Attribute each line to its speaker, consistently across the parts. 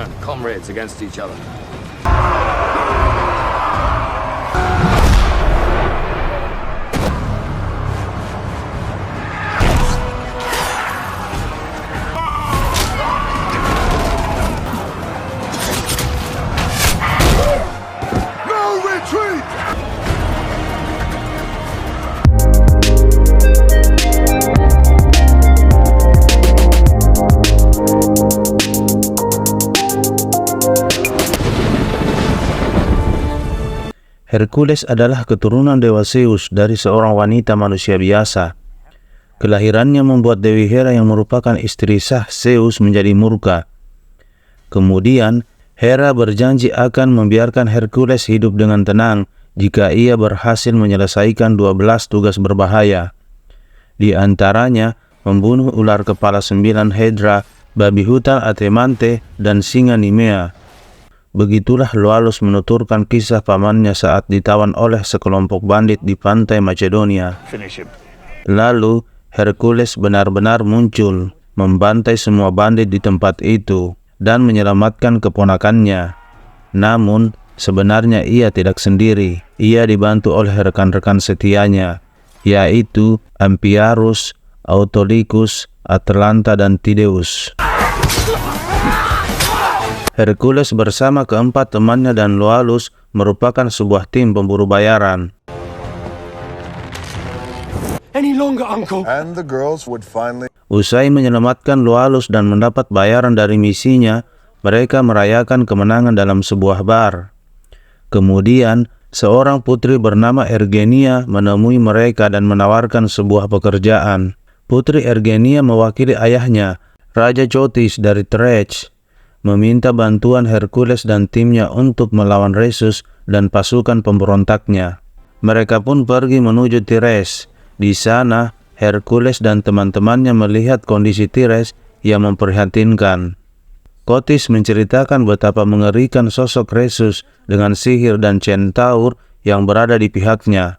Speaker 1: turn comrades against each other.
Speaker 2: Hercules adalah keturunan dewa Zeus dari seorang wanita manusia biasa. Kelahirannya membuat Dewi Hera yang merupakan istri sah Zeus menjadi murka. Kemudian, Hera berjanji akan membiarkan Hercules hidup dengan tenang jika ia berhasil menyelesaikan 12 tugas berbahaya. Di antaranya, membunuh ular kepala 9 Hydra, babi hutan Atemante, dan singa Nimea. Begitulah Iolaus menuturkan kisah pamannya saat ditawan oleh sekelompok bandit di pantai Macedonia. Lalu, Hercules benar-benar muncul, membantai semua bandit di tempat itu, dan menyelamatkan keponakannya. Namun, sebenarnya ia tidak sendiri. Ia dibantu oleh rekan-rekan setianya, yaitu Amphiaraus, Autolycus, Atalanta, dan Tydeus. Hercules bersama keempat temannya dan Iolaus merupakan sebuah tim pemburu bayaran. Usai menyelamatkan Iolaus dan mendapat bayaran dari misinya, mereka merayakan kemenangan dalam sebuah bar. Kemudian, seorang putri bernama Ergenia menemui mereka dan menawarkan sebuah pekerjaan. Putri Ergenia mewakili ayahnya, Raja Chotis dari Thrace, meminta bantuan Hercules dan timnya untuk melawan Rhesus dan pasukan pemberontaknya. Mereka pun pergi menuju Tires. Di sana, Hercules dan teman-temannya melihat kondisi Tires yang memprihatinkan. Chotis menceritakan betapa mengerikan sosok Rhesus dengan sihir dan centaur yang berada di pihaknya.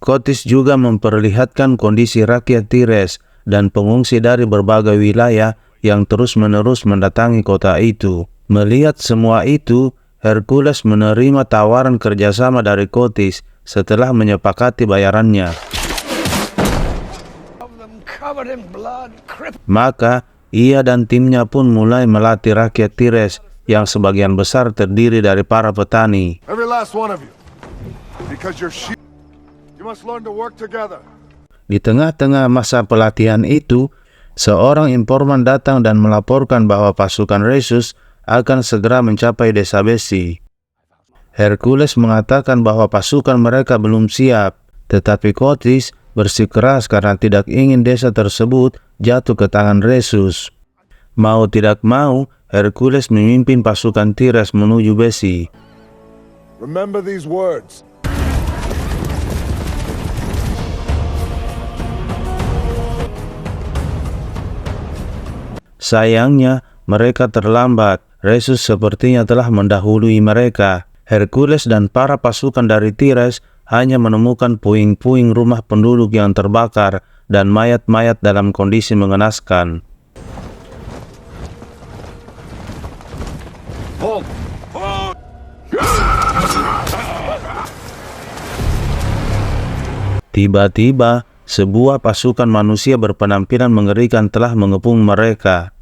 Speaker 2: Chotis juga memperlihatkan kondisi rakyat Tires dan pengungsi dari berbagai wilayah yang terus-menerus mendatangi kota itu. Melihat semua itu, Hercules menerima tawaran kerjasama dari Chotis setelah menyepakati bayarannya. Maka, ia dan timnya pun mulai melatih rakyat Tires yang sebagian besar terdiri dari para petani. Di tengah-tengah masa pelatihan itu, seorang informan datang dan melaporkan bahwa pasukan Rhesus akan segera mencapai desa Besi. Hercules mengatakan bahwa pasukan mereka belum siap, tetapi Chotis bersikeras karena tidak ingin desa tersebut jatuh ke tangan Rhesus. Mau tidak mau, Hercules memimpin pasukan Tires menuju Besi.
Speaker 3: Remember these words.
Speaker 2: Sayangnya, mereka terlambat. Rhesus sepertinya telah mendahului mereka. Hercules dan para pasukan dari Tires hanya menemukan puing-puing rumah penduduk yang terbakar dan mayat-mayat dalam kondisi mengenaskan. Tiba-tiba, sebuah pasukan manusia berpenampilan mengerikan telah mengepung mereka.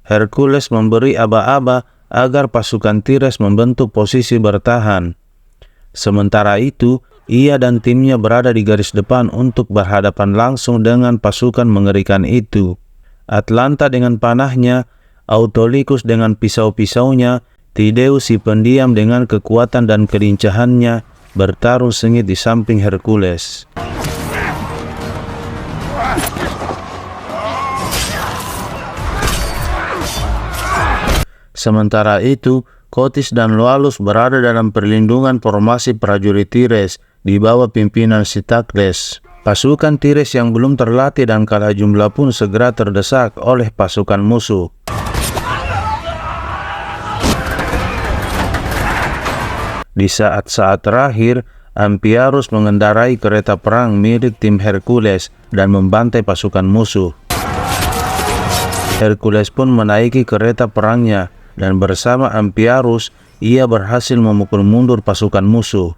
Speaker 2: Hercules memberi aba-aba agar pasukan Tires membentuk posisi bertahan. Sementara itu, ia dan timnya berada di garis depan untuk berhadapan langsung dengan pasukan mengerikan itu. Atalanta dengan panahnya, Autolycus dengan pisau-pisaunya, Tydeus si pendiam dengan kekuatan dan kelincahannya bertarung sengit di samping Hercules. Sementara itu, Chotis dan Iolaus berada dalam perlindungan formasi prajurit Tires di bawah pimpinan Sitakles. Pasukan Tires yang belum terlatih dan kalah jumlah pun segera terdesak oleh pasukan musuh. Di saat-saat terakhir, Amphiaraus mengendarai kereta perang milik tim Hercules dan membantai pasukan musuh. Hercules pun menaiki kereta perangnya dan bersama Amphiaraus ia berhasil memukul mundur pasukan musuh.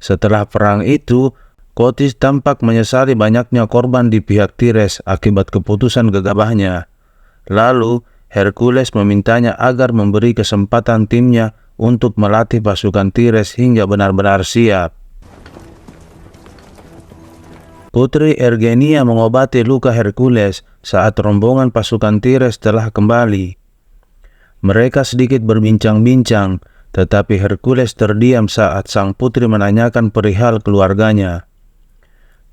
Speaker 2: Setelah perang itu, Khotis tampak menyesali banyaknya korban di pihak Tires akibat keputusan gegabahnya. Lalu, Hercules memintanya agar memberi kesempatan timnya untuk melatih pasukan Tires hingga benar-benar siap. Putri Ergenia mengobati luka Hercules saat rombongan pasukan Tires telah kembali. Mereka sedikit berbincang-bincang, tetapi Hercules terdiam saat sang putri menanyakan perihal keluarganya.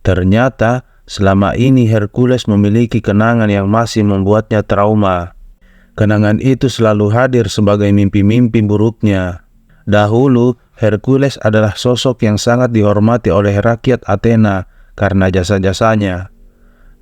Speaker 2: Ternyata, selama ini Hercules memiliki kenangan yang masih membuatnya trauma. Kenangan itu selalu hadir sebagai mimpi-mimpi buruknya. Dahulu, Hercules adalah sosok yang sangat dihormati oleh rakyat Athena karena jasa-jasanya.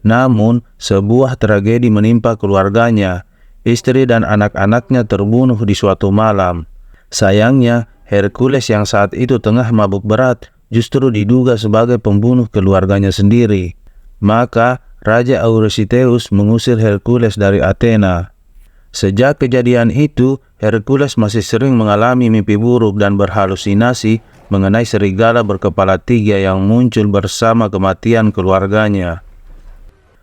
Speaker 2: Namun, sebuah tragedi menimpa keluarganya. Istri dan anak-anaknya terbunuh di suatu malam. Sayangnya, Hercules yang saat itu tengah mabuk berat justru diduga sebagai pembunuh keluarganya sendiri. Maka, Raja Eurystheus mengusir Hercules dari Athena. Sejak kejadian itu, Hercules masih sering mengalami mimpi buruk dan berhalusinasi mengenai serigala berkepala 3 yang muncul bersama kematian keluarganya.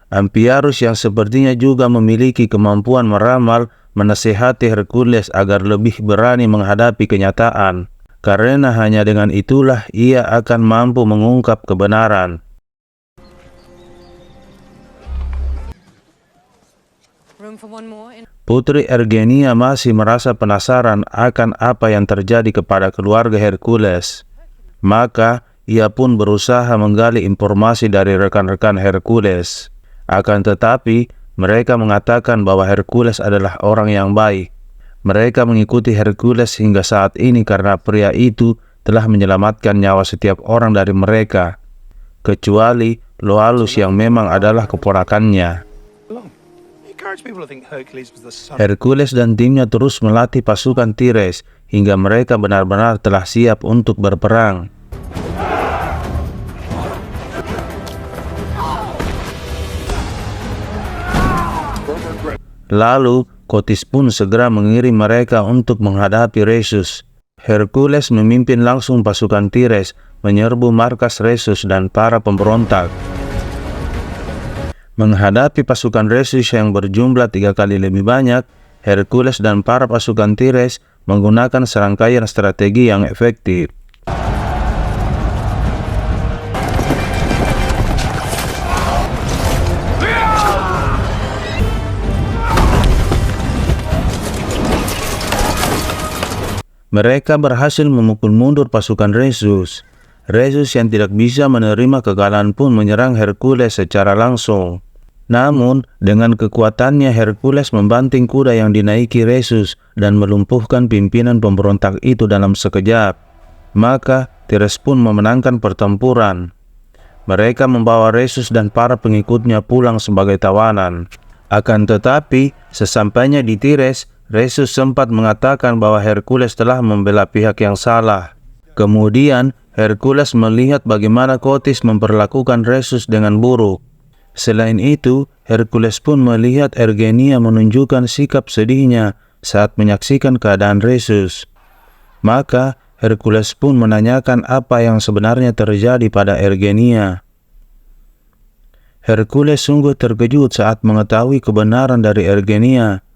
Speaker 2: Amphiaraus yang sepertinya juga memiliki kemampuan meramal menasihati Hercules agar lebih berani menghadapi kenyataan, karena hanya dengan itulah ia akan mampu mengungkap kebenaran. Putri Ergenia masih merasa penasaran akan apa yang terjadi kepada keluarga Hercules. Maka, ia pun berusaha menggali informasi dari rekan-rekan Hercules. Akan tetapi, mereka mengatakan bahwa Hercules adalah orang yang baik. Mereka mengikuti Hercules hingga saat ini karena pria itu telah menyelamatkan nyawa setiap orang dari mereka, kecuali Loalus yang memang adalah keponakannya. Hercules dan timnya terus melatih pasukan Tires hingga mereka benar-benar telah siap untuk berperang. Lalu, Khotis pun segera mengirim mereka untuk menghadapi Rhesus. Hercules memimpin langsung pasukan Tires menyerbu markas Rhesus dan para pemberontak. Menghadapi pasukan Rhesus yang berjumlah 3 kali lebih banyak, Hercules dan para pasukan Tires menggunakan serangkaian strategi yang efektif. Mereka berhasil memukul mundur pasukan Rhesus. Rhesus yang tidak bisa menerima kekalahan pun menyerang Hercules secara langsung. Namun, dengan kekuatannya Hercules membanting kuda yang dinaiki Rhesus dan melumpuhkan pimpinan pemberontak itu dalam sekejap. Maka, Tires pun memenangkan pertempuran. Mereka membawa Rhesus dan para pengikutnya pulang sebagai tawanan. Akan tetapi, sesampainya di Tires, Rhesus sempat mengatakan bahwa Hercules telah membela pihak yang salah. Kemudian, Hercules melihat bagaimana Khotis memperlakukan Rhesus dengan buruk. Selain itu, Hercules pun melihat Ergenia menunjukkan sikap sedihnya saat menyaksikan keadaan Rhesus. Maka, Hercules pun menanyakan apa yang sebenarnya terjadi pada Ergenia. Hercules sungguh terkejut saat mengetahui kebenaran dari Ergenia.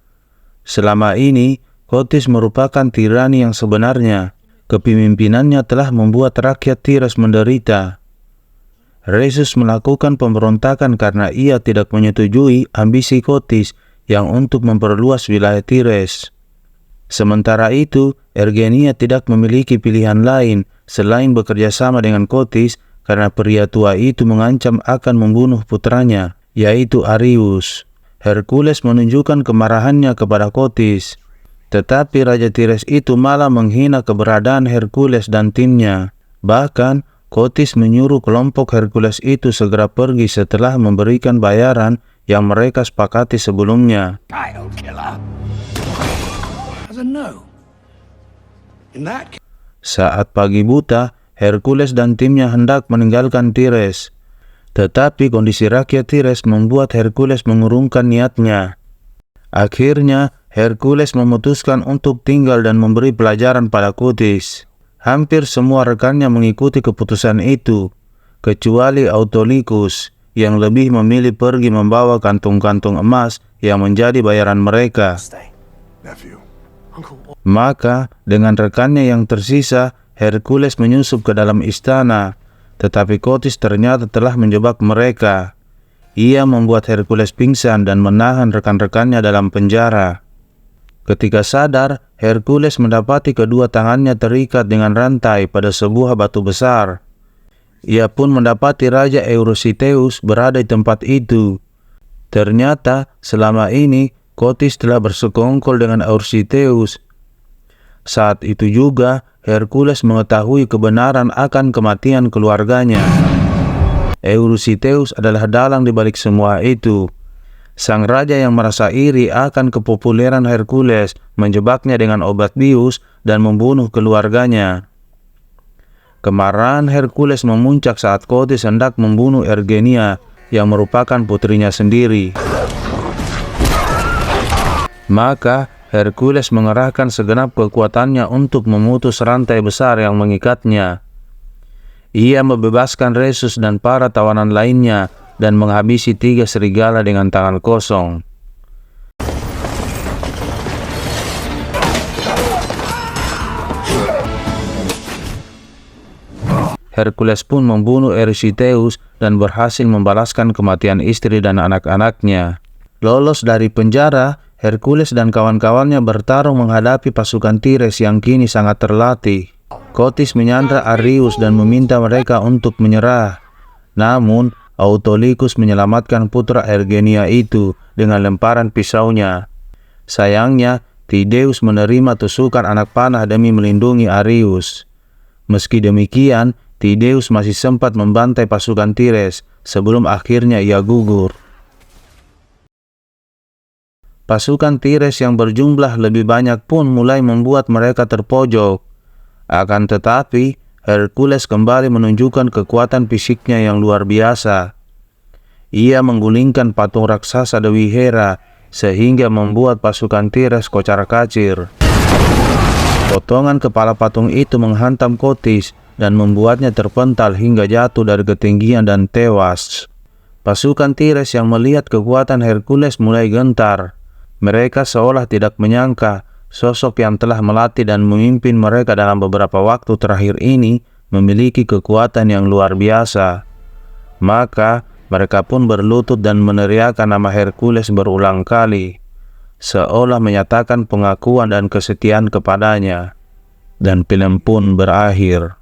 Speaker 2: Selama ini, Khotis merupakan tirani yang sebenarnya. Kepemimpinannya telah membuat rakyat Tires menderita. Rhesus melakukan pemberontakan karena ia tidak menyetujui ambisi Khotis yang untuk memperluas wilayah Tires. Sementara itu, Ergenia tidak memiliki pilihan lain selain bekerja sama dengan Khotis karena pria tua itu mengancam akan membunuh putranya, yaitu Arius. Hercules menunjukkan kemarahannya kepada Khotis, tetapi Raja Tires itu malah menghina keberadaan Hercules dan timnya. Bahkan, Khotis menyuruh kelompok Hercules itu segera pergi setelah memberikan bayaran yang mereka sepakati sebelumnya. Saat pagi buta, Hercules dan timnya hendak meninggalkan Tires. Tetapi kondisi rakyat Tires membuat Hercules mengurungkan niatnya. Akhirnya, Hercules memutuskan untuk tinggal dan memberi pelajaran pada Kotis. Hampir semua rekannya mengikuti keputusan itu, kecuali Autolycus yang lebih memilih pergi membawa kantung-kantung emas yang menjadi bayaran mereka.
Speaker 3: Nephew.
Speaker 2: Maka dengan rekannya yang tersisa, Hercules menyusup ke dalam istana, tetapi Kotis ternyata telah menjebak mereka. Ia membuat Hercules pingsan dan menahan rekan-rekannya dalam penjara. Ketika sadar, Hercules mendapati kedua tangannya terikat dengan rantai pada sebuah batu besar. Ia pun mendapati Raja Eurystheus berada di tempat itu. Ternyata selama ini Kotis telah bersekongkol dengan Eurystheus. Saat itu juga Hercules mengetahui kebenaran akan kematian keluarganya. Eurystheus adalah dalang di balik semua itu. Sang raja yang merasa iri akan kepopuleran Hercules menjebaknya dengan obat bius dan membunuh keluarganya. Kemarahan Hercules memuncak saat Kotis hendak membunuh Ergenia yang merupakan putrinya sendiri. Maka Hercules mengerahkan segenap kekuatannya untuk memutus rantai besar yang mengikatnya. Ia membebaskan Rhesus dan para tawanan lainnya dan menghabisi 3 serigala dengan tangan kosong. Hercules pun membunuh Eurystheus dan berhasil membalaskan kematian istri dan anak-anaknya. Lolos dari penjara, Hercules dan kawan-kawannya bertarung menghadapi pasukan Tires yang kini sangat terlatih. Kotis menyandra Areius dan meminta mereka untuk menyerah. Namun, Autolycus menyelamatkan putra Ergenia itu dengan lemparan pisaunya. Sayangnya, Tydeus menerima tusukan anak panah demi melindungi Areius. Meski demikian, Tydeus masih sempat membantai pasukan Tires sebelum akhirnya ia gugur. Pasukan Tires yang berjumlah lebih banyak pun mulai membuat mereka terpojok. Akan tetapi, Hercules kembali menunjukkan kekuatan fisiknya yang luar biasa. Ia menggulingkan patung raksasa Dewi Hera sehingga membuat pasukan Tires kocar-kacir. Potongan kepala patung itu menghantam Kotis dan membuatnya terpental hingga jatuh dari ketinggian dan tewas. Pasukan Tires yang melihat kekuatan Hercules mulai gentar. Mereka seolah tidak menyangka sosok yang telah melatih dan memimpin mereka dalam beberapa waktu terakhir ini memiliki kekuatan yang luar biasa. Maka mereka pun berlutut dan meneriakkan nama Hercules berulang kali, seolah menyatakan pengakuan dan kesetiaan kepadanya. Dan film pun berakhir.